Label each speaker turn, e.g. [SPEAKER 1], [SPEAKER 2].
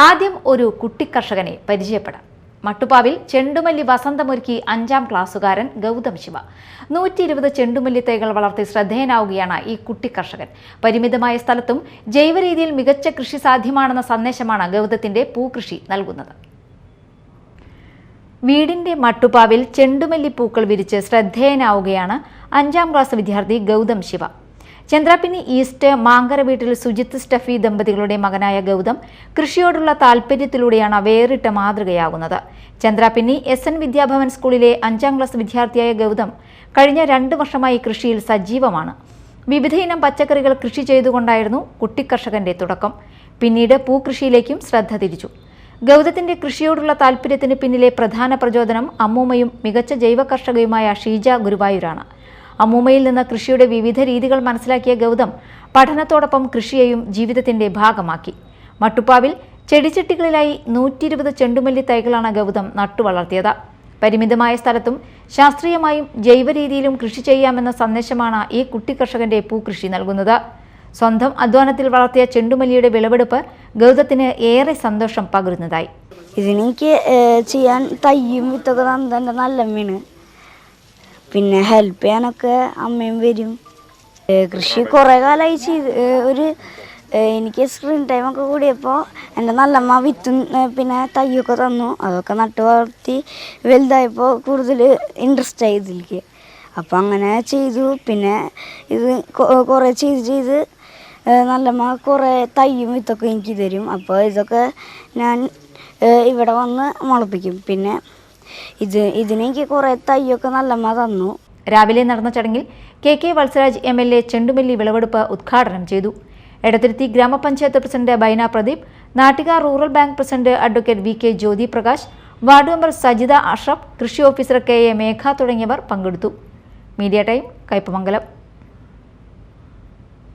[SPEAKER 1] ആദ്യം ഒരു കുട്ടിക്കർഷകനെ പരിചയപ്പെടാം. മട്ടുപ്പാവിൽ ചെണ്ടുമല്ലി വസന്തമൊരുക്കി 5ാം ക്ലാസ്സുകാരൻ ഗൗതം ശിവ 120 ചെണ്ടുമല്ലി തൈകൾ വളർത്തി ശ്രദ്ധേയനാവുകയാണ് ഈ കുട്ടിക്കർഷകൻ. പരിമിതമായ സ്ഥലത്തും ജൈവരീതിയിൽ മികച്ച കൃഷി സാധ്യമാണെന്ന സന്ദേശമാണ് ഗൗതത്തിന്റെ പൂക്കൃഷി നൽകുന്നത്. വീടിന്റെ മട്ടുപ്പാവിൽ ചെണ്ടുമല്ലി പൂക്കൾ വിരിച്ച് ശ്രദ്ധേയനാവുകയാണ് 5ാം ക്ലാസ് വിദ്യാർത്ഥി ഗൗതം ശിവ. ചന്ദ്രാപിന്നി ഈസ്റ്റ് മാങ്കര വീട്ടിൽ സുജിത്ത് സ്റ്റഫി ദമ്പതികളുടെ മകനായ ഗൗതം കൃഷിയോടുള്ള താൽപര്യത്തിലൂടെയാണ് വേറിട്ട മാതൃകയാകുന്നത്. ചന്ദ്രാപിന്നി SN വിദ്യാഭവൻ സ്കൂളിലെ 5ാം ക്ലാസ് വിദ്യാർത്ഥിയായ ഗൗതം കഴിഞ്ഞ 2 വർഷമായി കൃഷിയിൽ സജീവമാണ്. വിവിധയിനം പച്ചക്കറികൾ കൃഷി ചെയ്തുകൊണ്ടായിരുന്നു കുട്ടിക്കർഷകന്റെ തുടക്കം. പിന്നീട് പൂക്കൃഷിയിലേക്കും ശ്രദ്ധ തിരിച്ചു. ഗൗതത്തിന്റെ കൃഷിയോടുള്ള താൽപര്യത്തിന് പിന്നിലെ പ്രധാന പ്രചോദനം അമ്മൂമ്മയും മികച്ച ജൈവ കർഷകയുമായ ഷീജ ഗുരുവായൂരാണ്. അമ്മൂമ്മയിൽ നിന്ന് കൃഷിയുടെ വിവിധ രീതികൾ മനസ്സിലാക്കിയ ഗൗതം പഠനത്തോടൊപ്പം കൃഷിയെയും ജീവിതത്തിന്റെ ഭാഗമാക്കി. മട്ടുപ്പാവിൽ ചെടിച്ചട്ടികളിലായി 120 ചെണ്ടുമല്ലി തൈകളാണ് ഗൗതം നട്ടുവളർത്തിയത്. പരിമിതമായ സ്ഥലത്തും ശാസ്ത്രീയമായും ജൈവരീതിയിലും കൃഷി ചെയ്യാമെന്ന സന്ദേശമാണ് ഈ കുട്ടിക്കർഷകന്റെ പൂക്കൃഷി നൽകുന്നത്. സ്വന്തം അധ്വാനത്തിൽ വളർത്തിയ ചെണ്ടുമല്ലിയുടെ വിളവെടുപ്പ് ഗൗതത്തിന് ഏറെ സന്തോഷം പകരുന്നതായി.
[SPEAKER 2] ഇതിനെനിക്ക് ചെയ്യാൻ തയ്യും വിത്തൊക്കെ തന്നെ നല്ല വീണ്, പിന്നെ ഹെൽപ്പ് ചെയ്യാനൊക്കെ അമ്മയും വരും. കൃഷി കുറേ കാലമായി ചെയ്ത് എനിക്ക് സ്ക്രീൻ ടൈമൊക്കെ കൂടിയപ്പോൾ എൻ്റെ നല്ലമ്മ വിത്തും പിന്നെ തയ്യൊക്കെ തന്നു. അതൊക്കെ നട്ടു വളർത്തി വലുതായപ്പോൾ കൂടുതൽ ഇൻട്രസ്റ്റ് ആയി ഇതിലേക്ക്. അപ്പോൾ അങ്ങനെ ചെയ്തു. പിന്നെ ഇത് കുറേ ചെയ്ത് നല്ലമ്മ കുറേ തയ്യും വിത്തൊക്കെ എനിക്ക് തരും. അപ്പോൾ ഇതൊക്കെ ഞാൻ ഇവിടെ വന്ന് മുളപ്പിക്കും. പിന്നെ ഇതിനെനിക്ക് കുറേ തയ്യൊക്കെ നല്ലമ്മ തന്നു.
[SPEAKER 1] രാവിലെ നടന്ന ചടങ്ങിൽ KK വത്സരാജ് MLA ചെണ്ടുമല്ലി വിളവെടുപ്പ് ഉദ്ഘാടനം ചെയ്തു. എടത്തിരുത്തി ഗ്രാമപഞ്ചായത്ത് president Baina Pradeep, Nattika rural bank president advocate VK Jyothi Prakash, ward member Sajitha Ashraf, കൃഷി ഓഫീസർ KA മേഘ തുടങ്ങിയവർ പങ്കെടുത്തു. Media time, Kaipamangalam.